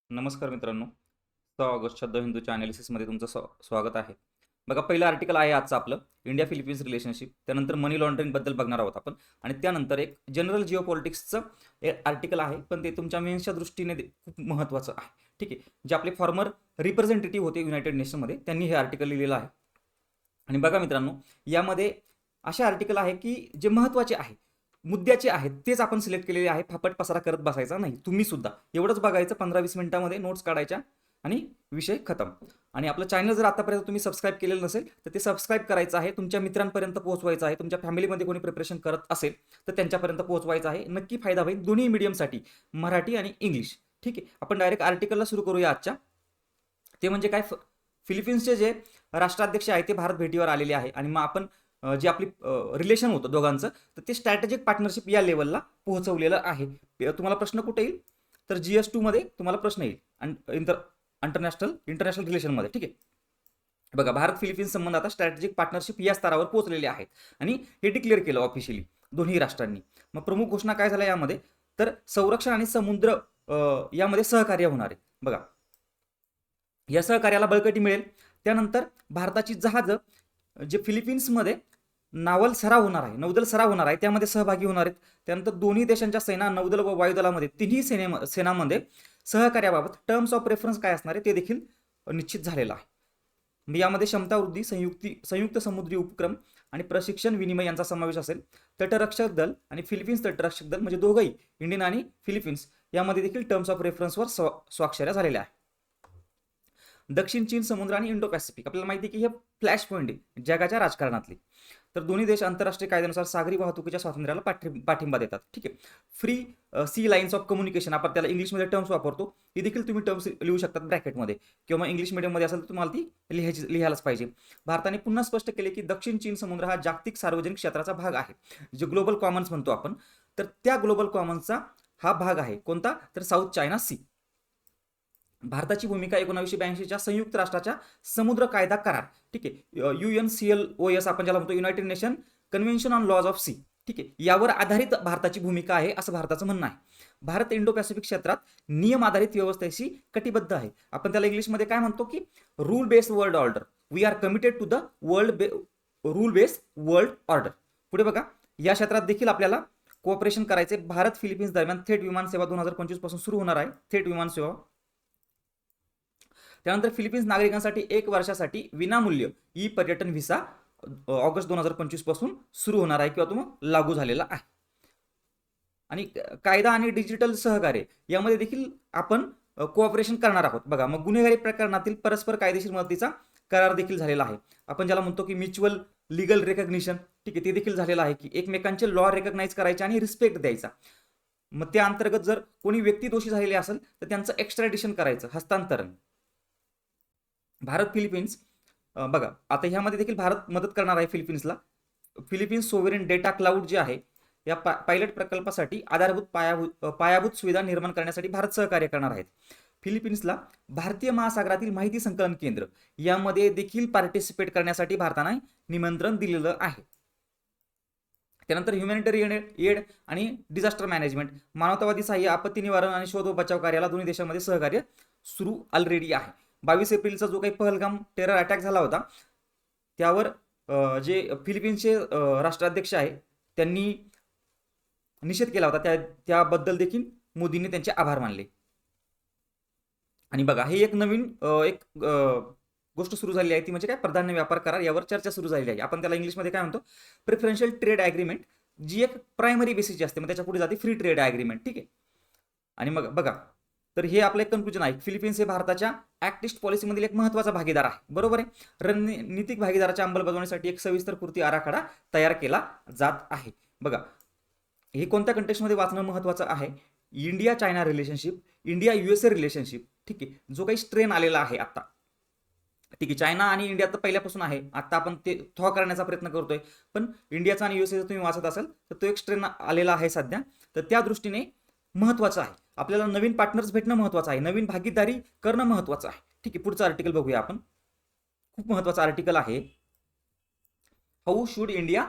नमस्कार मित्रांनो. 6 ऑगस्टच्या द हिंदूच्या अनालिसिसमध्ये तुमचं स्वागत आहे. बघा, पहिलं आर्टिकल आहे आजचं आपलं इंडिया फिलिपिन्स रिलेशनशिप. त्यानंतर मनी लॉन्ड्रिंगबद्दल बघणार आहोत आपण. आणि त्यानंतर एक जनरल जिओ पॉलिटिक्सचं एक आर्टिकल आहे, पण ते तुमच्या मेन्सच्या दृष्टीने खूप महत्त्वाचं आहे. ठीक आहे. जे आपले फॉर्मर रिप्रेझेंटेटिव्ह होते युनायटेड नेशनमध्ये, त्यांनी हे आर्टिकल लिहिलेलं आहे. आणि बघा मित्रांनो, यामध्ये असे आर्टिकल आहे की जे महत्त्वाचे आहे, मुद्द्याचे आहेत, तेच आपण सिलेक्ट केलेले आहे. फापट पसारा करत बसायचा नाही. तुम्ही सुद्धा एवढंच बघायचं, 15-20 मिनिटामध्ये नोट्स काढायच्या आणि विषय खतम. आणि आपलं चॅनल जर आतापर्यंत तुम्ही सबस्क्राईब केलेलं नसेल तर ते सबस्क्राईब करायचं आहे, तुमच्या मित्रांपर्यंत पोहोचवायचं आहे. तुमच्या फॅमिलीमध्ये कोणी प्रिपरेशन करत असेल तर त्यांच्यापर्यंत पोहोचवायचं आहे. नक्की फायदा होईल दोन्ही मीडियमसाठी, मराठी आणि इंग्लिश. ठीक आहे. आपण डायरेक्ट आर्टिकलला सुरू करूया आजच्या. ते म्हणजे काय, फिलिपिन्सचे जे राष्ट्राध्यक्ष आहे ते भारत भेटीवर आलेले आहे. आणि मग आपण जे आपली रिलेशन होतं दोघांचं, तर ते स्ट्रॅटेजिक पार्टनरशिप या लेवलला पोहोचवलेलं आहे. तुम्हाला प्रश्न कुठे येईल तर GS2 मध्ये तुम्हाला प्रश्न येईल, इंटरनॅशनल रिलेशनमध्ये. ठीक आहे. बघा, भारत फिलिपिन्स संबंध आता स्ट्रॅटेजिक पार्टनरशिप या स्तरावर पोहोचलेले आहेत आणि हे डिक्लेअर केलं ऑफिशियली दोन्ही राष्ट्रांनी. मग प्रमुख घोषणा काय झाल्या यामध्ये, तर संरक्षण आणि समुद्र यामध्ये सहकार्य होणार आहे. बघा, या सहकार्याला बळकटी मिळेल. त्यानंतर भारताची जहाजं जे फिलिपिन्समध्ये नावल सराव होणार आहे, नौदल सराव होणार आहे, त्यामध्ये सहभागी होणार आहेत. त्यानंतर दोन्ही देशांच्या सेना, नौदल व वायुदलामध्ये तिन्ही सेनामध्ये सहकार्याबाबत टर्म्स ऑफ रेफरन्स काय असणार आहे ते देखील निश्चित झालेलं आहे. यामध्ये क्षमता वृद्धी, संयुक्त समुद्री उपक्रम आणि प्रशिक्षण विनिमय यांचा समावेश असेल. तटरक्षक दल आणि फिलिपिन्स तटरक्षक दल म्हणजे दोघंही, इंडियन आणि फिलिपिन्स, यामध्ये देखील टर्म्स ऑफ रेफरन्सवर स्वाक्षऱ्या झालेल्या आहे. दक्षिण चीन समुद्र आणि इंडो पॅसिफिक, आपल्याला माहिती आहे की हे फ्लॅश पॉईंट आहे जगाच्या राजकारणातले. तर दोन्ही देश आंतरराष्ट्रीय कायद्यानुसार सागरी वाहतुकीच्या स्वातंत्र्याला पाठिंबा देतात. ठीक आहे. Free sea lines of communication, आपण त्याला इंग्लिशमध्ये टर्म्स वापरतो, ही देखील तुम्ही टर्म्स लिहू शकतात ब्रॅकेटमध्ये, किंवा इंग्लिश मीडियममध्ये असेल तर तुम्हाला ती लिहायलाच पाहिजे. भारताने पुन्हा स्पष्ट केले की दक्षिण चीन समुद्र हा जागतिक सार्वजनिक क्षेत्राचा भाग आहे, जे ग्लोबल कॉमन्स म्हणतो आपण. तर त्या ग्लोबल कॉमन्सचा हा भाग आहे कोणता, तर साऊथ चायना सी. भारताची भूमिका 1982च्या संयुक्त राष्ट्राच्या समुद्र कायदा करार, ठीक आहे, UNCLOS आपण ज्याला म्हणतो, United Nation convention on laws of sea, ठीक आहे, यावर आधारित भारताची भूमिका आहे असं भारताचं म्हणणं आहे. भारत इंडो पॅसिफिक क्षेत्रात नियम आधारित व्यवस्थेशी कटिबद्ध आहे. आपण त्याला इंग्लिशमध्ये काय म्हणतो की rule based world order. We are committed to the rule based world order. पुढे बघा, या क्षेत्रात देखील आपल्याला कोऑपरेशन करायचे. भारत फिलिपिन्स दरम्यान थेट विमान सेवा 2025 पासून सुरू होणार आहे, थेट विमान सेवा. त्यानंतर फिलिपिन्स नागरिकांसाठी 1 वर्षासाठी विनामूल्य पर्यटन व्हिसा ऑगस्ट 2025 पासून सुरू होणार आहे, किंवा तो लागू झालेला आहे. आणि कायदा आणि डिजिटल सहकार्य यामध्ये देखील आपण कोऑपरेशन करणार आहोत. बघा, मग गुन्हेगारी प्रकरणातील परस्पर कायदेशीर मदतीचा करार देखील झालेला आहे. आपण ज्याला म्हणतो की म्युच्युअल लिगल रेकग्निशन, ठीक आहे, ते देखील झालेलं आहे की एकमेकांचे लॉ रेकग्नाइज करायचे आणि रिस्पेक्ट द्यायचा. मग त्या अंतर्गत जर कोणी व्यक्ती दोषी झालेली असेल तर त्यांचं एक्स्ट्रॅडिशन करायचं, हस्तांतरण. भारत फिलिपिन्स, बघा आता ह्यामध्ये देखील भारत मदत करणार आहे फिलिपिन्सला. फिलिपिन्स सोव्हरेन डेटा क्लाउड जे आहे, या पायलट प्रकल्पासाठी पायाभूत सुविधा निर्माण करण्यासाठी भारत सहकार्य करणार आहेत. फिलिपिन्सला भारतीय महासागरातील माहिती संकलन केंद्र यामध्ये देखील पार्टिसिपेट करण्यासाठी भारताने निमंत्रण दिलेलं आहे. त्यानंतर ह्युमॅनिटेरियन एड आणि डिझास्टर मॅनेजमेंट, मानवतावादी सहाय्य, आपत्ती निवारण आणि शोध व बचाव कार्याला दोन्ही देशांमध्ये सहकार्य सुरू ऑलरेडी आहे. 22 एप्रिलचा जो काही पहलगाम टेरर अटॅक झाला होता, त्यावर जे फिलिपिन्सचे राष्ट्राध्यक्ष आहे त्यांनी निषेध केला होता, त्याबद्दल देखील मोदींनी त्यांचे आभार मानले. आणि बघा, हे एक नवीन गोष्ट सुरू झाली आहे, ती म्हणजे काय, प्राधान्य व्यापार करार, यावर चर्चा सुरू झालेली आहे. आपण त्याला इंग्लिशमध्ये काय म्हणतो, प्रिफरन्शियल ट्रेड ॲग्रीमेंट, जी एक प्रायमरी बेसिसची असते, मग त्याच्या पुढे जाते फ्री ट्रेड ॲग्रीमेंट. ठीक आहे. आणि मग बघा, तर हे आपलं एक कन्क्लुजन आहे. फिलिपिन्स हे भारताच्या ॲक्ट ईस्ट पॉलिसीमधील एक महत्त्वाचा भागीदार आहे. बरोबर आहे. रणनीतिक भागीदाराच्या अंमलबजावणीसाठी एक सविस्तर कृती आराखडा तयार केला जात आहे. बघा, हे कोणत्या कंटेक्स्टमध्ये वाचणं महत्त्वाचं आहे, India China relationship, India USA relationship. ठीक आहे, जो काही स्ट्रेन आलेला आहे आता, ठीक आहे, चायना आणि इंडिया तर पहिल्यापासून आहे, आता आपण ते थॉ करण्याचा प्रयत्न करतोय, पण इंडियाचा आणि USA तुम्ही वाचत असाल तर तो एक स्ट्रेन आलेला आहे सध्या. तर त्या दृष्टीने महत्त्वाचं आहे, आपल्याला नवीन पार्टनर्स भेटणं महत्त्वाचं आहे, नवीन भागीदारी करणं महत्त्वाचं आहे. ठीक आहे, पुढचं आर्टिकल बघूया आपण. खूप महत्त्वाचं आर्टिकल आहे, how should India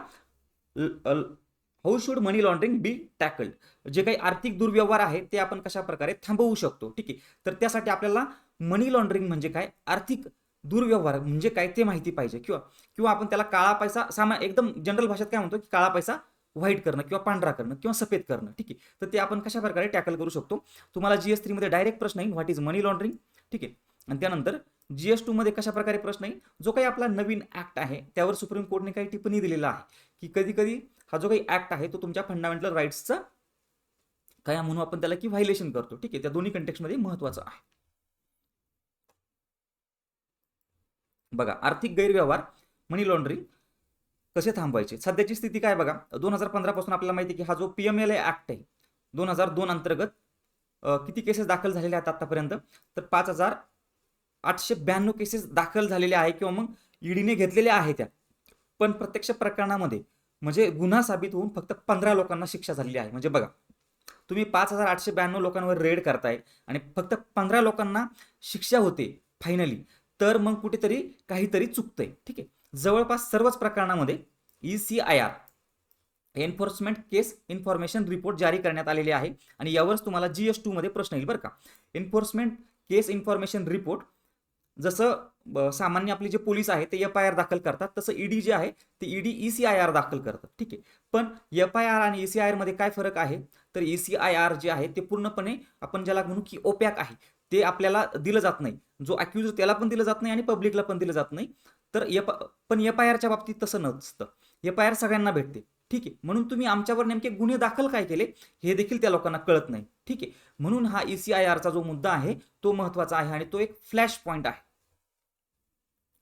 how should money laundering be tackled, जे काही आर्थिक दुर्व्यवहार आहे ते आपण कशा प्रकारे थांबवू शकतो. ठीक आहे, तर त्यासाठी आपल्याला मनी लॉन्ड्रिंग म्हणजे काय, आर्थिक दुर्व्यवहार म्हणजे काय ते माहिती पाहिजे, किंवा किंवा आपण त्याला काळा पैसा, एकदम जनरल भाषेत काय म्हणतो की काळा पैसा व्हाईट करणं किंवा पांढरा करणं किंवा सफेद करणं. ठीक आहे, तर ते आपण कशा प्रकारे टॅकल करू शकतो. तुम्हाला GS3 मध्ये डायरेक्ट प्रश्न येईल, व्हॉट इज मनी लॉन्ड्रिंग. ठीक आहे, आणि त्यानंतर GS2 मध्ये कशा प्रकारे प्रश्न येईल, जो काही आपला नवीन ऍक्ट आहे त्यावर सुप्रीम कोर्टने काही टिप्पणी दिलेला आहे की कधी कधी हा जो काही ऍक्ट आहे तो तुमच्या फंडामेंटल राईट्सचा काय म्हणून आपण त्याला की व्हायलेशन करतो. ठीक आहे, त्या दोन्ही कंटेक्स्टमध्ये महत्वाचं आहे. बघा, आर्थिक गैरव्यवहार, मनी लॉन्ड्रिंग कसे थांबवायचे. सध्याची स्थिती काय बघा, 2015 पासून आपल्याला माहिती आहे की हा जो PMLA ऍक्ट आहे 2002 अंतर्गत किती केसेस दाखल झालेले आहेत आतापर्यंत, तर 5892 केसेस दाखल झालेल्या आहे किंवा मग ईडीने घेतलेल्या आहेत त्या. पण प्रत्यक्ष प्रकरणामध्ये म्हणजे गुन्हा साबित होऊन फक्त 15 लोकांना शिक्षा झालेली आहे. म्हणजे बघा, तुम्ही 5892 लोकांवर रेड करताय आणि फक्त 15 लोकांना शिक्षा होते फायनली, तर मग कुठेतरी काहीतरी चुकतंय. ठीक आहे, जवळपास सर्वच प्रकरणामध्ये ECIR एन्फोर्समेंट केस इन्फॉर्मेशन रिपोर्ट जारी करण्यात आलेले आहे आणि यावरच तुम्हाला GS2 मध्ये प्रश्न येईल बरं का. एन्फोर्समेंट केस इन्फॉर्मेशन रिपोर्ट, जसं सामान्य आपले जे पोलीस आहे ते FIR दाखल करतात, तसं ईडी जे आहे ते ईडी ECIR दाखल करतात. ठीक आहे, पण FIR आणि ECIR मध्ये काय फरक आहे, तर ECIR जे आहे ते पूर्णपणे आपण ज्याला म्हणू की ओपॅक आहे, ते आपल्याला दिलं जात नाही. जो अक्यूज त्याला पण दिलं जात नाही आणि पब्लिकला पण दिलं जात नाही. तर पण FIRच्या बाबतीत तसं नसतं, FIR सगळ्यांना भेटते. ठीक आहे, म्हणून तुम्ही आमच्यावर नेमके गुन्हे दाखल काय केले हे देखील त्या लोकांना कळत नाही. ठीक आहे, म्हणून हा ECIRचा जो मुद्दा आहे तो महत्वाचा आहे आणि तो एक फ्लॅश पॉइंट आहे.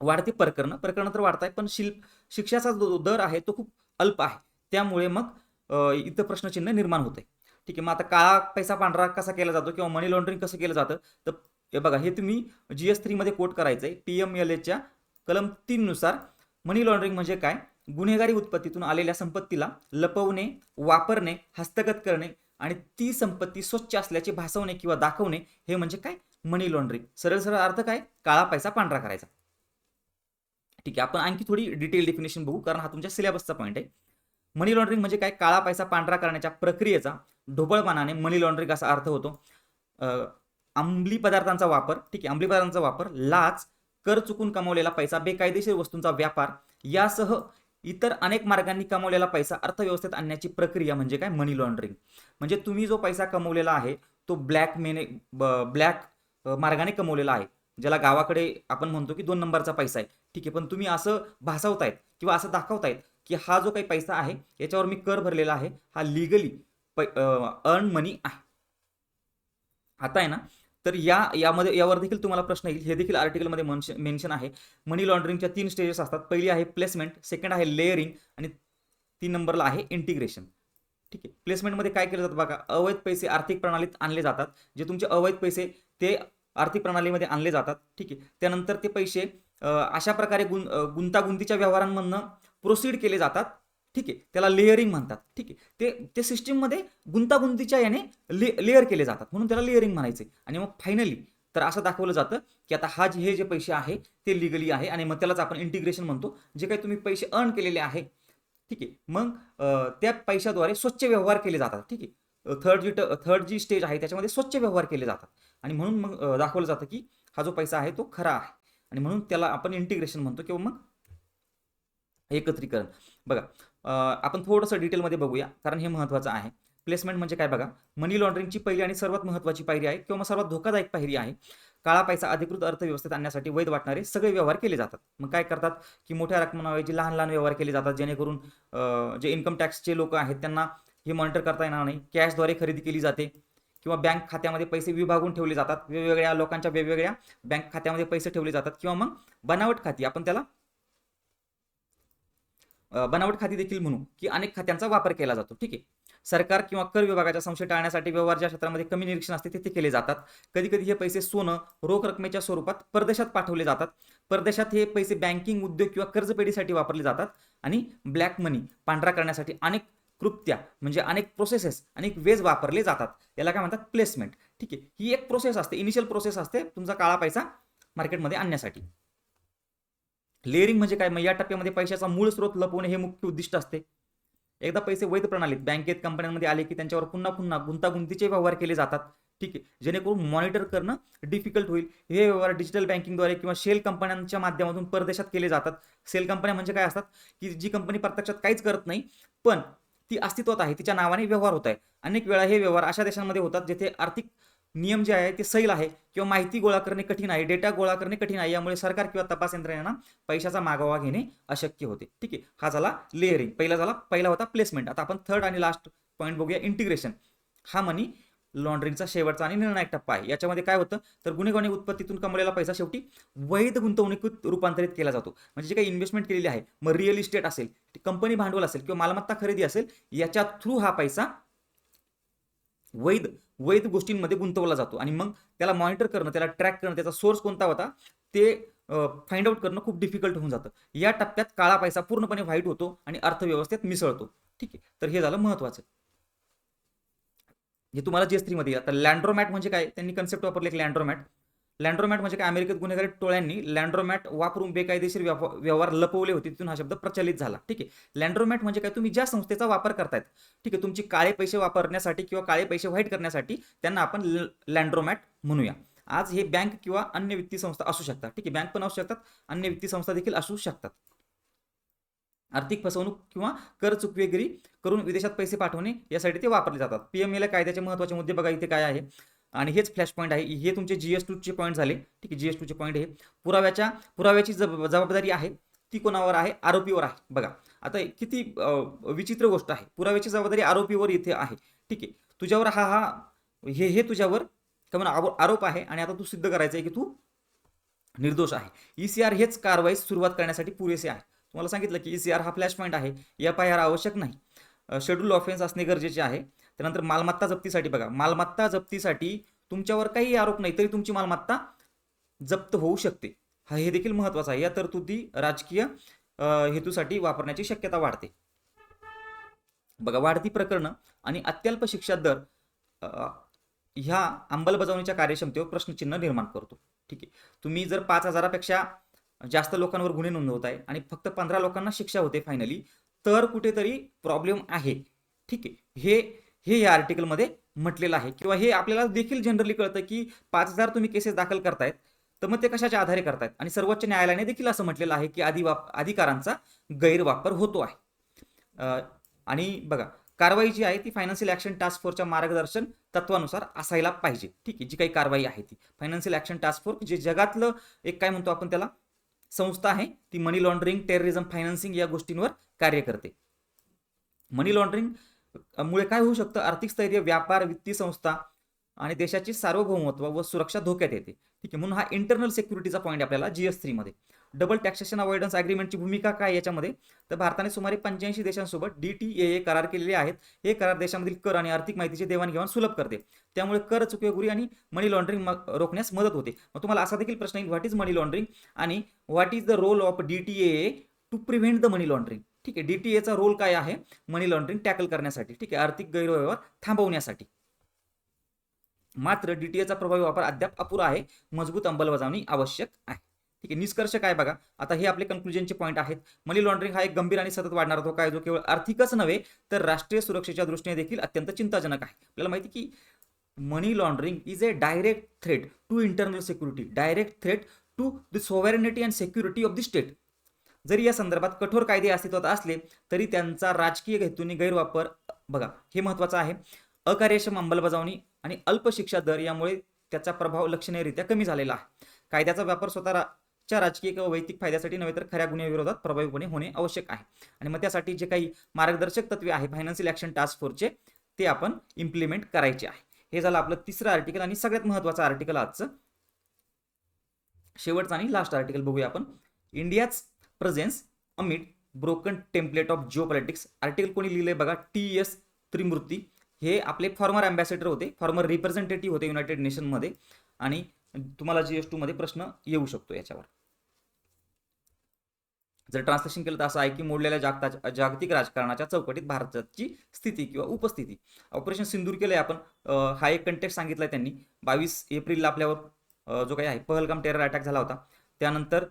वाढते प्रकरण तर वाढत आहे, पण शिक्षाचा जो दर आहे तो खूप अल्प आहे, त्यामुळे मग इथं प्रश्नचिन्ह निर्माण होते. ठीक आहे, मग आता काळा पैसा पांढरा कसा केला जातो किंवा मनी लॉन्ड्रिंग कसं केलं जातं, तर हे बघा, हे तुम्ही GS3 मध्ये कोट करायचंय. PMLAच्या कलम 3 नुसार मनी लॉन्ड्रिंग म्हणजे काय, गुन्हेगारी उत्पत्तीतून आलेल्या संपत्तीला लपवणे, वापरणे, हस्तगत करणे आणि ती संपत्ती स्वच्छ असल्याचे भासवणे किंवा दाखवणे, हे म्हणजे काय, मनी लॉन्ड्रिंग. सरळ सरळ अर्थ काय, काळा पैसा पांढरा करायचा. ठीक आहे, आपण आणखी थोडी डिटेल डेफिनेशन बघू, कारण हा तुमच्या सिलेबसचा पॉईंट आहे. मनी लॉन्ड्रिंग म्हणजे काय, काळा पैसा पांढरा करण्याच्या प्रक्रियेचा ढोबळपणाने मनी लॉन्ड्रिंग असा अर्थ होतो. अंमली पदार्थांचा वापर, ठीक आहे, अंमली पदार्थांचा वापर, लाच, कर चुकून कमवलेला पैसा, बेकायदेशीर वस्तूंचा व्यापार यासह इतर अनेक मार्गांनी कमवलेला पैसा अर्थव्यवस्थेत आणण्याची प्रक्रिया म्हणजे काय, मनी लॉन्ड्रिंग. म्हणजे तुम्ही जो पैसा कमवलेला आहे तो ब्लॅक मार्गाने कमवलेला आहे, ज्याला गावाकडे आपण म्हणतो की 2 नंबरचा पैसा आहे. ठीक आहे, पण तुम्ही असं भासवतायत किंवा असं दाखवतायत की हा जो काही पैसा आहे याच्यावर मी कर भरलेला आहे, हा लिगली अर्न मनी आहे. आता आहे ना, तर यावर देखील तुम्हाला प्रश्न येईल, हे देखील आर्टिकलमध्ये मेन्शन आहे. मनी लॉन्ड्रिंगच्या 3 स्टेजेस असतात. पहिली आहे प्लेसमेंट, सेकंड आहे लेअरिंग आणि 3 नंबरला आहे इंटिग्रेशन. ठीक आहे, प्लेसमेंटमध्ये काय केलं जातं बघा, अवैध पैसे आर्थिक प्रणालीत आणले जातात. जे तुमचे अवैध पैसे ते आर्थिक प्रणालीमध्ये आणले जातात. ठीक आहे, त्यानंतर ते पैसे अशा प्रकारे गुंतागुंतीच्या व्यवहारांमधनं प्रोसीड केले जातात. ठीक आहे, त्याला लेअरिंग म्हणतात. ठीक आहे, ते सिस्टीममध्ये गुंतागुंतीच्या याने लेअर केले जातात, म्हणून त्याला लेअरिंग म्हणायचे. आणि मग फायनली तर असं दाखवलं जातं की आता हे जे पैसे आहे ते लिगली आहे, आणि मग त्यालाच आपण इंटिग्रेशन म्हणतो. जे काही तुम्ही पैसे अर्न केलेले आहे, ठीक आहे, मग त्या पैशाद्वारे स्वच्छ व्यवहार केले जातात. ठीक आहे, थर्ड जी स्टेज आहे त्याच्यामध्ये स्वच्छ व्यवहार केले जातात, आणि म्हणून मग दाखवलं जातं की हा जो पैसा आहे तो खरा आहे, आणि म्हणून त्याला आपण इंटिग्रेशन म्हणतो किंवा मग एकत्रीकरण. बघा, आपण थोडंसं डिटेलमध्ये बघूया, कारण हे महत्त्वाचं आहे. प्लेसमेंट म्हणजे काय बघा, मनी लॉन्ड्रिंगची पहिली आणि सर्वात महत्त्वाची पायरी आहे किंवा सर्वात धोकादायक पायरी आहे. काळा पैसा अधिकृत अर्थव्यवस्थेत आणण्यासाठी वैध वाटणारे सगळे व्यवहार केले जातात. मग काय करतात की मोठ्या रकमांऐवजी लहान लहान व्यवहार केले जातात, जेणेकरून जे इन्कम टॅक्सचे लोक आहेत त्यांना हे मॉनिटर करता येणार नाही. कॅशद्वारे खरेदी केली जाते किंवा बँक खात्यामध्ये पैसे विभागून ठेवले जातात. वेगवेगळ्या लोकांच्या वेगवेगळ्या बँक खात्यामध्ये पैसे ठेवले जातात, किंवा मग बनावट खाती, आपण त्याला बनावट खाती देखील म्हणू, की अनेक खात्यांचा वापर केला जातो. ठीक आहे, सरकार किंवा कर विभागाचा संशय टाळण्यासाठी व्यवहार ज्या क्षेत्रामध्ये कमी निरीक्षण असते ते केले जातात. कधी कधी हे पैसे सोनं, रोख रकमेच्या स्वरूपात परदेशात पाठवले जातात. परदेशात हे पैसे बँकिंग उद्योग किंवा कर्जपेढीसाठी वापरले जातात. आणि ब्लॅक मनी पांढरा करण्यासाठी अनेक कृत्या म्हणजे अनेक प्रोसेसेस, अनेक वेज वापरले जातात. याला काय म्हणतात, प्लेसमेंट. ठीक आहे, ही एक प्रोसेस असते, इनिशियल प्रोसेस असते तुमचा काळा पैसा मार्केटमध्ये आणण्यासाठी. लेअरिंग म्हणजे काय, मग या टप्प्यामध्ये पैशाचा मूळ स्रोत लपवणे हे मुख्य उद्दिष्ट असते. एकदा पैसे वैध प्रणालीत बँकेत कंपन्यांमध्ये आले की त्यांच्यावर पुन्हा पुन्हा गुंतागुंतीचे व्यवहार केले जातात. ठीक आहे, जेणेकरून मॉनिटर करणं डिफिकल्ट होईल. हे व्यवहार डिजिटल बँकिंगद्वारे किंवा शेल कंपन्यांच्या माध्यमातून परदेशात केले जातात. सेल कंपन्या म्हणजे काय असतात की जी कंपनी प्रत्यक्षात काहीच करत नाही पण ती अस्तित्वात आहे, तिच्या नावाने व्यवहार होत आहे. अनेक वेळा हे व्यवहार अशा देशांमध्ये होतात जिथे आर्थिक नियम जे आहे ते सैल आहे किंवा माहिती गोळा करणे कठीण आहे, डेटा गोळा करणे कठीण आहे. यामुळे सरकार किंवा तपास यंत्रणा पैशाचा मागोवा घेणे अशक्य होते. ठीक आहे, हा झाला लेअरिंग. पहिला होता प्लेसमेंट. आता आपण थर्ड आणि लास्ट पॉईंट बघूया, इंटिग्रेशन. हा मनी लॉन्ड्रिंगचा शेवटचा आणि निर्णायक टप्पा आहे. याच्यामध्ये काय होतं तर गुन्हेगारी उत्पत्तीतून कमवलेला पैसा शेवटी वैध गुंतवणुकीत रूपांतरित केला जातो. म्हणजे जे काही इन्व्हेस्टमेंट केलेली आहे, मग रिअल इस्टेट असेल, कंपनी भांडवल असेल किंवा मालमत्ता खरेदी असेल, याच्या थ्रू हा पैसा वैध वैध गोष्टींमध्ये गुंतवला जातो. आणि मग त्याला मॉनिटर करणं, त्याला ट्रॅक करणं, त्याचा सोर्स कोणता होता ते फाइंड आउट करणं खूप डिफिकल्ट होऊन जातं. या टप्प्यात काळा पैसा पूर्णपणे व्हाईट होतो आणि अर्थव्यवस्थेत मिसळतो. ठीक आहे, तर हे झालं महत्वाचं. हे तुम्हाला GS3 मध्ये. आता लँड्रोमॅट म्हणजे काय, त्यांनी कन्सेप्ट वापरले की लँड्रोमॅट. लँड्रोमॅट म्हणजे काय, अमेरिकेत गुन्हेगारी टोळ्यांनी लँड्रोमॅट वापरून बेकायदेशीर व्यवहार लपवले होते, तिथून हा शब्द प्रचलित झाला. ठीक आहे, लँड्रोमॅट म्हणजे काय, तुम्ही ज्या संस्थेचा वापर करतायत, ठीक आहे, तुमची काळे पैसे वापरण्यासाठी किंवा काळे पैसे व्हाईट करण्यासाठी, त्यांना आपण लँड्रोमॅट म्हणूया. आज हे बँक किंवा अन्य वित्तीय संस्था असू शकतात. ठीक आहे, बँक पण असू शकतात, अन्य वित्तीय संस्था देखील असू शकतात. आर्थिक फसवणूक किंवा कर चुकवेगिरी करून विदेशात पैसे पाठवणे यासाठी ते वापरले जातात. PML कायद्याचे महत्त्वाचे मुद्दे बघा इथे काय आहे, आणि हेच फ्लॅश पॉईंट आहे. हे तुमचे GS2 चे पॉईंट झाले. ठीक आहे, GS2 चे पॉईंट हे पुराव्याची जबाबदारी आहे ती कोणावर आहे, आरोपीवर आहे. बघा आता किती विचित्र गोष्ट आहे, पुराव्याची जबाबदारी आरोपीवर इथे आहे. ठीक आहे, तुझ्यावर हे तुझ्यावर आरोप आहे आणि आता तू सिद्ध करायचं आहे की तू निर्दोष आहे. ECR हेच कारवाईस सुरुवात करण्यासाठी पुरेसे आहे. तुम्हाला सांगितलं की ECR हा फ्लॅश पॉईंट आहे, FIR आवश्यक नाही. शेड्यूल ऑफेन्स असणे गरजेचे आहे. त्यानंतर मालमत्ता जप्तीसाठी बघा, मालमत्ता जप्तीसाठी तुमच्यावर काही आरोप नाही तरी तुमची मालमत्ता जप्त होऊ शकते. हे देखील महत्वाचं आहे. या तरतुदी राजकीय हेतूसाठी वापरण्याची शक्यता वाढते. बघा, वाढती प्रकरणं आणि अत्यल्प शिक्षा दर ह्या अंमलबजावणीच्या कार्यक्षमतेवर प्रश्नचिन्ह निर्माण करतो. ठीक आहे, तुम्ही जर 5,000पेक्षा जास्त लोकांवर गुन्हे नोंदवताय आणि फक्त 15 लोकांना शिक्षा होते फायनली, तर कुठेतरी प्रॉब्लेम आहे. ठीक आहे, हे या आर्टिकलमध्ये म्हटलेलं आहे. किंवा हे आपल्याला देखील जनरली कळतं की 5,000 तुम्ही केसेस दाखल करतायत तर मग ते कशाच्या आधारे करतायत. आणि सर्वोच्च न्यायालयाने देखील असं म्हटलेलं आहे की अधिकारांचा गैरवापर होतो आहे. आणि बघा, कारवाई जी आहे ती फायनान्शियल ऍक्शन टास्क फोर्सच्या मार्गदर्शन तत्वानुसार असायला पाहिजे. ठीक आहे, जी काही कारवाई आहे ती फायनान्शियल ऍक्शन टास्क फोर्स, जे जगातलं एक काय म्हणतो आपण त्याला संस्था आहे, ती मनी लॉन्ड्रिंग, टेररिझम फायनान्सिंग या गोष्टींवर कार्य करते. मनी लॉन्ड्रिंग मुळे काय होऊ शकतं, आर्थिक स्थैर्य, व्यापार, वित्तीय संस्था आणि देशाची सार्वभौमत्व व सुरक्षा धोक्यात येते. ठीक आहे, म्हणून हा इंटरनल सिक्युरिटीचा पॉईंट आपल्याला GS3 मध्ये. डबल टॅक्सेशन अवॉइडन्स अग्रीमेंटची भूमिका काय याच्यामध्ये, तर भारताने सुमारे 85 देशांसोबत DTAA करार केलेले आहेत. हे करार देशामधील कर आणि आर्थिक माहितीचे देवाणघेवाण सुलभ करते. त्यामुळे कर चुकवेगिरी आणि मनी लॉन्ड्रिंग रोखण्यास मदत होते. मग तुम्हाला असा देखील प्रश्न येईल, व्हॉट इज मनी लॉन्ड्रिंग आणि what is the role of DTAA to prevent the money laundering. ठीक आहे, DTAचा रोल काय आहे मनी लॉन्ड्रिंग टॅकल करण्यासाठी, ठीक आहे, आर्थिक गैरव्यवहार थांबवण्यासाठी. मात्र DTAचा प्रभावी वापर अद्याप अपुरा आहे, मजबूत अंमलबजावणी आवश्यक आहे. ठीक आहे, निष्कर्ष काय बघा, आता हे आपले कन्क्लुजनचे पॉईंट आहेत. मनी लॉन्ड्रिंग हा एक गंभीर आणि सतत वाढणारा धोका आहे, जो केवळ आर्थिकच नव्हे तर राष्ट्रीय सुरक्षेच्या दृष्टीने देखील अत्यंत चिंताजनक आहे. आपल्याला माहिती की money laundering is a direct threat to internal security, direct threat to the sovereignty and security of the state. जरी या संदर्भात कठोर कायदे अस्तित्वात असले तरी त्यांचा राजकीय हेतूने गैरवापर, बघा हे महत्वाचं आहे, अकार्यक्षम अंमलबजावणी आणि अल्प शिक्षा दर यामुळे त्याचा प्रभाव लक्षणीयरित्या कमी झालेला आहे. कायद्याचा वापर स्वतःच्या राजकीय किंवा वैयक्तिक फायद्यासाठी नव्हे तर खऱ्या गुन्ह्याविरोधात प्रभावीपणे होणे आवश्यक आहे. आणि मग त्यासाठी जे काही मार्गदर्शक तत्वे आहे फायनान्शियल ऍक्शन टास्क फोर्सचे, ते आपण इम्प्लिमेंट करायचे आहे. हे झालं आपलं तिसरं आर्टिकल आणि सगळ्यात महत्वाचं आर्टिकल आजचं. शेवटचं आणि लास्ट आर्टिकल बघूया आपण, India's presence amid broken template of Jio politics. Article कोणी लिहिलंय बघा, TS त्रिमूर्ती. हे आपले फॉर्मर अँबॅसेडर होते, फॉर्मर रिप्रेझेंटेटिव्ह होते युनायटेड नेशनमध्ये. आणि तुम्हाला GS2 मध्ये प्रश्न येऊ शकतो याच्यावर. जर ट्रान्सलेशन केलं तर असं आहे की मोडलेल्या जागतिक राजकारणाच्या चौकटीत भारताची स्थिती किंवा उपस्थिती. ऑपरेशन सिंदूर केलंय आपण, हा एक कंटेक्स्ट सांगितलाय त्यांनी. 22 एप्रिलला आपल्यावर जो काही आहे पहलगाम टेरर अटॅक झाला होता, त्यानंतर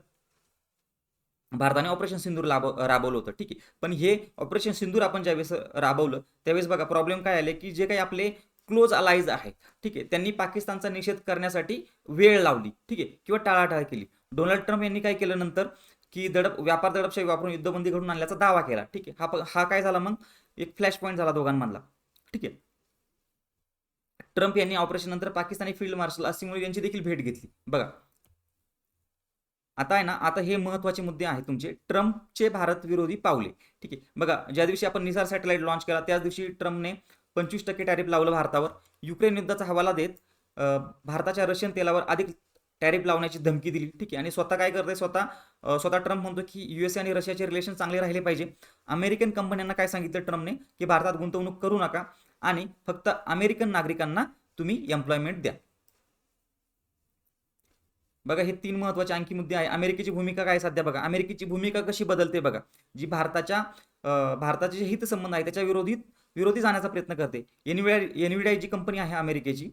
भारताने ऑपरेशन सिंदूर राबवलं होतं, ठीक आहे. पण हे ऑपरेशन सिंदूर आपण ज्यावेळेस राबवलं त्यावेळेस बघा प्रॉब्लेम काय आले, की जे काही आपले क्लोज अलाइज आहेत, ठीक आहे, त्यांनी पाकिस्तानचा निषेध करण्यासाठी वेळ लावली, ठीक आहे, किंवा टाळाटाळ केली. डोनाल्ड ट्रम्प यांनी काय केलं नंतर, की व्यापार दडपशाही वापरून युद्धबंदी घडून आणल्याचा दावा केला, ठीक आहे. हा काय झाला मग, एक फ्लॅश पॉईंट झाला दोघांमधला, ठीक आहे. ट्रम्प यांनी ऑपरेशन नंतर पाकिस्तानी फील्ड मार्शल असिमुल यांची देखील भेट घेतली. बघा आता आहे ना, आता हे महत्त्वाचे मुद्दे आहेत तुमचे, ट्रम्पचे भारत विरोधी पावले, ठीक आहे. बघा ज्या दिवशी आपण निसार सॅटेलाइट लॉन्च केला त्याच दिवशी ट्रम्पने 25% टॅरिफ लावलं भारतावर. युक्रेन युद्धाचा हवाला देत भारताच्या रशियन तेलावर अधिक टॅरिफ लावण्याची धमकी दिली, ठीक आहे. आणि स्वतः काय करते, स्वतः ट्रम्प म्हणतो की युएसए आणि रशियाचे रिलेशन चांगले राहिले पाहिजे. अमेरिकन कंपन्यांना काय सांगितलं ट्रम्पने, की भारतात गुंतवणूक करू नका आणि फक्त अमेरिकन नागरिकांना तुम्ही एम्प्लॉयमेंट द्या. बघा हे 3 महत्त्वाचे आणखी मुद्दे आहे. अमेरिकेची भूमिका काय सध्या बघा, अमेरिकेची भूमिका कशी बदलते बघा, जी भारताचे जे हितसंबंध आहे त्याच्या विरोधी जाण्याचा प्रयत्न करते. एनविडिया जी कंपनी आहे अमेरिकेची,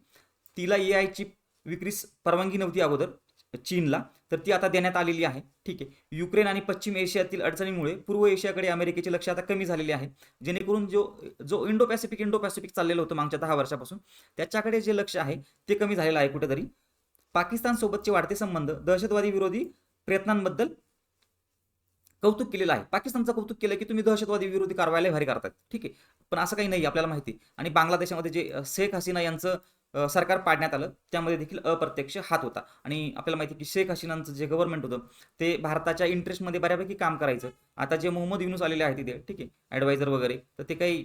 तिला AI चिप विक्रीस परवानगी नव्हती अगोदर चीनला, तर ती आता देण्यात आलेली आहे, ठीक आहे. युक्रेन आणि पश्चिम एशियातील अडचणीमुळे पूर्व एशियाकडे अमेरिकेचे लक्ष आता कमी झालेले आहे, जेणेकरून जो इंडो पॅसिफिक चाललेलं होतं मागच्या 10 वर्षापासून, त्याच्याकडे जे लक्ष आहे ते कमी झालेलं आहे कुठेतरी. पाकिस्तान सोबतचे वाढते संबंध दहशतवादी विरोधी प्रयत्नांबद्दल कौतुक केलेलं आहे. पाकिस्तानचं कौतुक केलं की तुम्ही दहशतवादी विरोधी कारवाया भारी करतात, ठीक आहे. पण असं काही नाही आपल्याला माहिती. आणि बांगलादेशामध्ये जे शेख हसीना यांचं सरकार पाडण्यात आलं त्यामध्ये देखील अप्रत्यक्ष हात होता. आणि आपल्याला माहिती की शेख हसीनांचं जे गव्हर्नमेंट होतं ते भारताच्या इंटरेस्टमध्ये बऱ्यापैकी काम करायचं. आता जे मोहम्मद युनूस आलेले आहेत तिथे, ठीक आहे, ॲडवायझर वगैरे, तर ते काही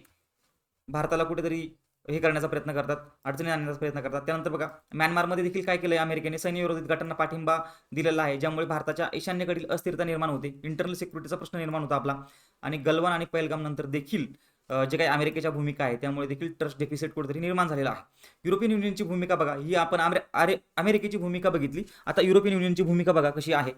भारताला कुठेतरी हे करण्याचा प्रयत्न करतात, अडचणी आणण्याचा प्रयत्न करतात. त्यानंतर बघा म्यानमारमध्ये देखील काय केलंय अमेरिकेने, सैन्यविरोधी गटांना पाठिंबा दिलेला आहे, ज्यामुळे भारताच्या ईशान्येकडील अस्थिरता निर्माण होते, इंटरनल सिक्युरिटीचा प्रश्न निर्माण होता आपला. आणि गलवान आणि पहलगाम नंतर देखील जे काही अमेरिकेच्या भूमिका आहे त्यामुळे देखील ट्रस्ट डेफिसिट कुठेतरी निर्माण झालेला आहे. युरोपियन युनियनची भूमिका बघा, ही आपण अमेरिकेची भूमिका बघितली, आता युरोपियन युनियनची भूमिका बघा कशी आहे.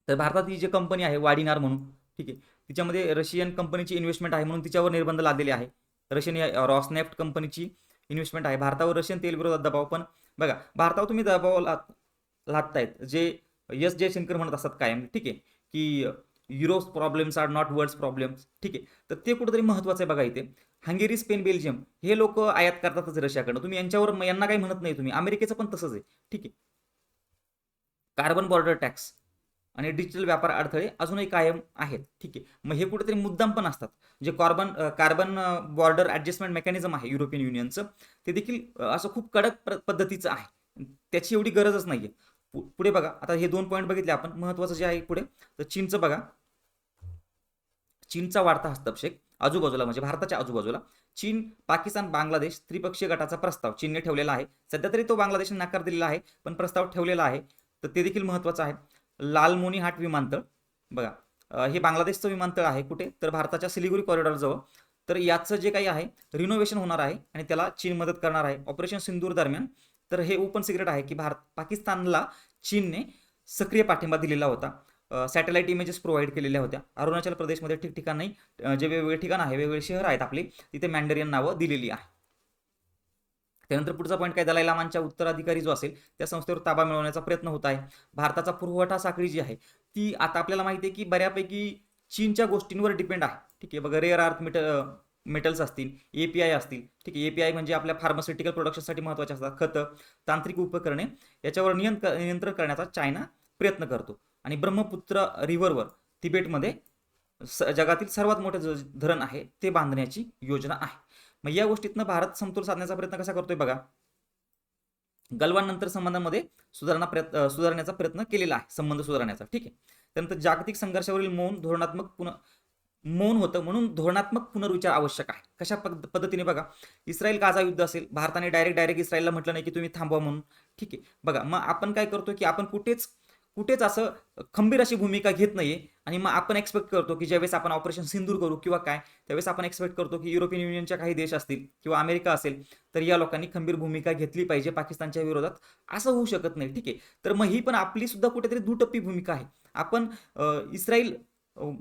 तर भारतात ही जी कंपनी आहे वाडिनार म्हणून, ठीक आहे, तिच्यामध्ये रशियन कंपनीची इन्व्हेस्टमेंट आहे म्हणून तिच्यावर निर्बंध लादलेले आहे. रशियन या रॉसनेफ्ट कंपनीची इन्व्हेस्टमेंट आहे. भारतावर रशियन तेल विरोधात दबाव, पण बघा भारतावर तुम्ही दबाव लादतायत जे एस जयशंकर म्हणत असतात कायम, ठीक आहे, की euros problems are not world's problems, ठीक आहे. तर ते कुठेतरी महत्त्वाचं आहे बघा इथे. हंगेरी, स्पेन, बेल्जियम हे लोक आयात करतातच रशियाकडनं, तुम्ही यांना काही म्हणत नाही तुम्ही. अमेरिकेचं पण तसंच आहे, ठीक आहे. कार्बन बॉर्डर टॅक्स आणि डिजिटल व्यापार अडथळे अजूनही कायम आहेत, ठीक आहे. मग हे कुठेतरी मुद्दाम पण असतात. जे कार्बन बॉर्डर ॲडजस्टमेंट मेकॅनिझम आहे युरोपियन युनियनचं, ते देखील असं खूप कडक पद्धतीचं आहे, त्याची एवढी गरजच नाही आहे. पुढे बघा, आता हे 2 पॉईंट बघितले आपण. महत्त्वाचं जे आहे पुढे, तर चीनचं बघा, चीनचा वाढता हस्तक्षेप आजूबाजूला, म्हणजे भारताच्या आजूबाजूला चीन, पाकिस्तान, बांगलादेश त्रिपक्षीय गटाचा प्रस्ताव चीनने ठेवलेला आहे. सध्या तरी तो बांगलादेशने नकार दिलेला आहे, पण प्रस्ताव ठेवलेला आहे, तर ते देखील महत्त्वाचं आहे. लालमोनीहाट विमानतळ बघा, हे बांगलादेशचं विमानतळ आहे कुठे, तर भारताच्या सिलिगुरी कॉरिडॉरजवळ. तर याचं जे काही आहे रिनोव्हेशन होणार आहे आणि त्याला चीन मदत करणार आहे ऑपरेशन सिंदूर दरम्यान. तर हे ओपन सिक्रेट आहे की पाकिस्तानला चीनने सक्रिय पाठिंबा दिलेला होता. सॅटेलाइट इमेजेस प्रोव्हाइड केलेल्या होत्या. अरुणाचल प्रदेशमध्ये ठिकठिकाणी जे वेगवेगळे ठिकाण आहे, वेगवेगळे शहर आहेत आपले, तिथे मॅन्डेरियन नावं दिलेली आहे. त्यानंतर पुढचा पॉईंट काय, दलाई लामांच्या उत्तराधिकारी जो असेल त्या संस्थेवर ताबा मिळवण्याचा प्रयत्न होत आहे. भारताचा पुरवठा साखळी जी आहे ती आता आपल्याला माहिती आहे की बऱ्यापैकी चीनच्या गोष्टींवर डिपेंड आहे, ठीक आहे. बघा रेअर अर्थ मेटल्स असतील, API असतील, ठीक आहे. API म्हणजे आपल्या फार्मास्युटिकल प्रोडक्शनसाठी महत्त्वाचे असतात, खतं, तांत्रिक उपकरणे, याच्यावर नियंत्रण करण्याचा चायना प्रयत्न करतो. आणि ब्रह्मपुत्र रिव्हरवर तिबेटमध्ये जगातील सर्वात मोठे धरण आहे ते बांधण्याची योजना आहे. मग या गोष्टीतनं भारत समतोल साधण्याचा प्रयत्न कसा करतोय बघा, गलवान नंतर संबंधांमध्ये सुधारण्याचा प्रयत्न केलेला आहे, संबंध सुधारण्याचा, ठीक आहे. त्यानंतर जागतिक संघर्षावरील मौन होतं म्हणून धोरणात्मक पुनर्विचार आवश्यक आहे. कशा पद्धतीने बघा, इस्रायल गाझा युद्ध असेल, भारताने डायरेक्ट इस्रायलला म्हटलं नाही की तुम्ही थांबवा म्हणून, ठीक आहे. बघा मग आपण काय करतो की आपण कुठेच असं खंबीर अशी भूमिका घेत नाहीये. आणि मग आपण एक्सपेक्ट करतो की ज्यावेळेस आपण ऑपरेशन सिंदूर करू किंवा काय, त्यावेळेस आपण एक्सपेक्ट करतो की युरोपियन युनियनच्या काही देश असतील किंवा अमेरिका असेल तर या लोकांनी खंबीर भूमिका घेतली पाहिजे पाकिस्तानच्या विरोधात. असं होऊ शकत नाही, ठीक आहे. तर मग ही पण आपली सुद्धा कुठेतरी दुटप्पी भूमिका आहे. आपण इस्रायल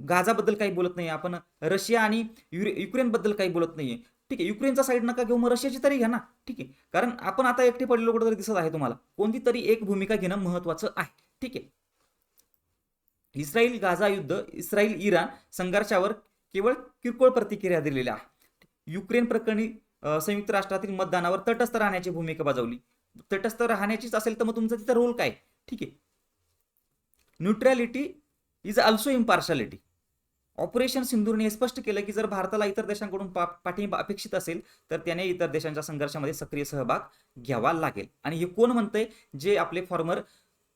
गाझाबद्दल काही बोलत नाही, आपण रशिया आणि युक्रेनबद्दल काही बोलत नाहीये, ठीक आहे. युक्रेनचा साईड नका घेऊ, मग रशियाची तरी घ्या ना, ठीक आहे. कारण आपण आता एकटे पडलेलो कुठेतरी दिसत आहे तुम्हाला. कोणती तरी एक भूमिका घेणं महत्त्वाचं आहे, ठीक आहे. इस्रायल गाझा युद्ध, इस्रायल इराण संघर्षावर केवळ किरकोळ प्रतिक्रिया दिलेल्या आहे. युक्रेन प्रकरणी संयुक्त राष्ट्रातील मतदानावर तटस्थ राहण्याची भूमिका बजावली. तटस्थ राहण्याचीच असेल तर मग तुमचा तिथं रोल काय? ठीक आहे. Neutrality is also impartiality. Operation सिंधूरने हे स्पष्ट केलं की जर भारताला इतर देशांकडून पाठिंबा अपेक्षित असेल तर त्याने इतर देशांच्या संघर्षामध्ये सक्रिय सहभाग घ्यावा लागेल. आणि हे कोण म्हणतंय? जे आपले फॉर्मर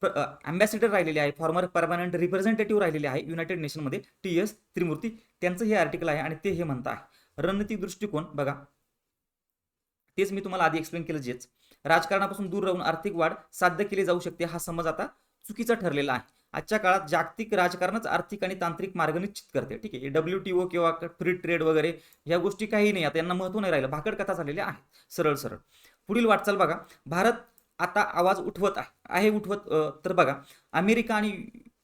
अँबॅसिडर राहिलेले आहे, फॉर्मर परमनंट रिप्रेझेंटेटिव्ह राहिलेले आहे युनायटेड नेशनमध्ये, TS त्रिमूर्ती, त्यांचं हे आर्टिकल आहे आणि ते हे म्हणत आहे. रणनीतिक दृष्टिकोन बघा, तेच मी तुम्हाला आधी एक्सप्लेन केलं. जेच राजकारणापासून दूर राहून आर्थिक वाढ साध्य केली जाऊ शकते हा समज आता चुकीचा ठरलेला आहे. आजच्या काळात जागतिक राजकारणच आर्थिक आणि तांत्रिक मार्ग निश्चित करते. ठीक आहे. WTO किंवा फ्री ट्रेड वगैरे ह्या गोष्टी काही नाही, आता यांना महत्व नाही राहिलं, भाकड कथा झालेल्या आहेत सरळ सरळ. पुढील वाटचाल बघा, भारत आता आवाज उठवत आहे उठवत तर बघा, अमेरिका आणि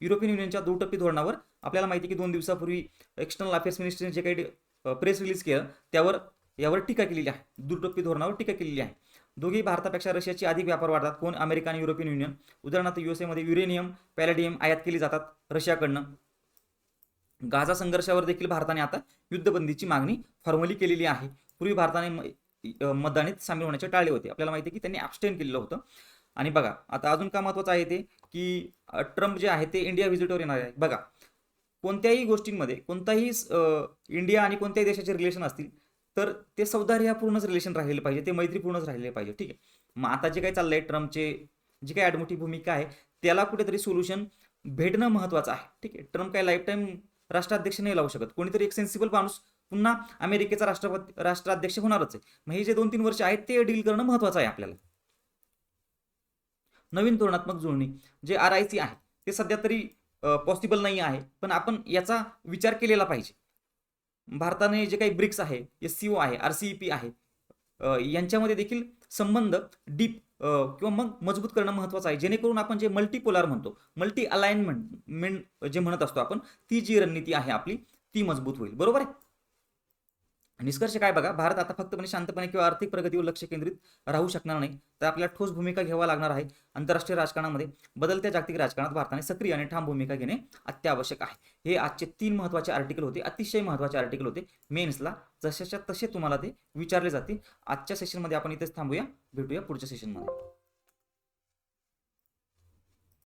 युरोपियन युनियनच्या दुटप्पी धोरणावर आपल्याला माहिती की 2 दिवसापूर्वी एक्सटर्नल अफेअर्स मिनिस्ट्रीने जे काही प्रेस रिलीज केलं यावर टीका केलेली आहे, दुटप्पी धोरणावर टीका केलेली आहे. दोघी भारतापेक्षा रशियाची अधिक व्यापार वाढतात. कोण? अमेरिका आणि युरोपियन युनियन. उदाहरणार्थ USA मध्ये युरेनियम, पॅलेडियम आयात केली जातात रशियाकडनं. गाझा संघर्षावर देखील भारताने आता युद्धबंदीची मागणी फॉर्मली केलेली आहे. पूर्वी भारताने मतदानीत सामील होण्याचे टाळले होते, आपल्याला माहिती आहे की त्यांनी ॲब्स्टेन केलेलं होतं. आणि बघा आता अजून का महत्त्वाचं आहे ते की ट्रम्प जे आहे ते इंडिया व्हिजिटवर येणार आहे. बघा, कोणत्याही गोष्टींमध्ये कोणताही इंडिया आणि कोणत्याही देशाचे रिलेशन असतील तर ते सौहार्दपूर्णच रिलेशन राहिले पाहिजे, ते मैत्रीपूर्णच राहिले पाहिजे. ठीक आहे. मग आता जे काही चाललंय, ट्रम्पचे जी काही ॲडमोठी भूमिका आहे त्याला कुठेतरी सोल्युशन भेटणं महत्त्वाचं आहे. ठीक आहे. ट्रम्प काही लाईफ टाईम राष्ट्राध्यक्ष नाही लावू शकत, कोणीतरी एक सेन्सिबल माणूस पुन्हा अमेरिकेचा राष्ट्राध्यक्ष होणारच आहे. मग हे जे 2-3 वर्ष आहेत ते डील करणं महत्त्वाचं आहे आपल्याला. नवीन धोरणात्मक जुळणी जे RIC आहे ते सध्या तरी पॉसिबल नाही आहे, पण आपण याचा विचार केलेला पाहिजे. भारताने जे काही ब्रिक्स आहे, SCO आहे, RCEP आहे, यांच्यामध्ये देखील संबंध डीप किंवा मग मजबूत करणं महत्त्वाचं आहे, जेणेकरून आपण जे मल्टीपोलार म्हणतो, मल्टी अलाइनमेंट जे म्हणत असतो आपण, ती जी रणनीती आहे आपली ती मजबूत होईल. बरोबर आहे. निष्कर्ष काय बघा, भारत आता फक्तपणे शांतपणे किंवा आर्थिक प्रगतीवर लक्ष केंद्रित राहू शकणार नाही, तर आपल्याला ठोस भूमिका घ्यावा लागणार आहे. आंतरराष्ट्रीय राजकारणामध्ये बदलत्या जागतिक राजकारणात भारताने सक्रिय आणि ठाम भूमिका घेणे अत्यावश्यक आहे. हे आजचे 3 महत्त्वाचे आर्टिकल होते, अतिशय महत्त्वाचे आर्टिकल होते. मेन्सला जशाच्या तसे तुम्हाला ते विचारले जातील. आजच्या सेशनमध्ये आपण इथेच थांबूया, भेटूया पुढच्या सेशनमध्ये.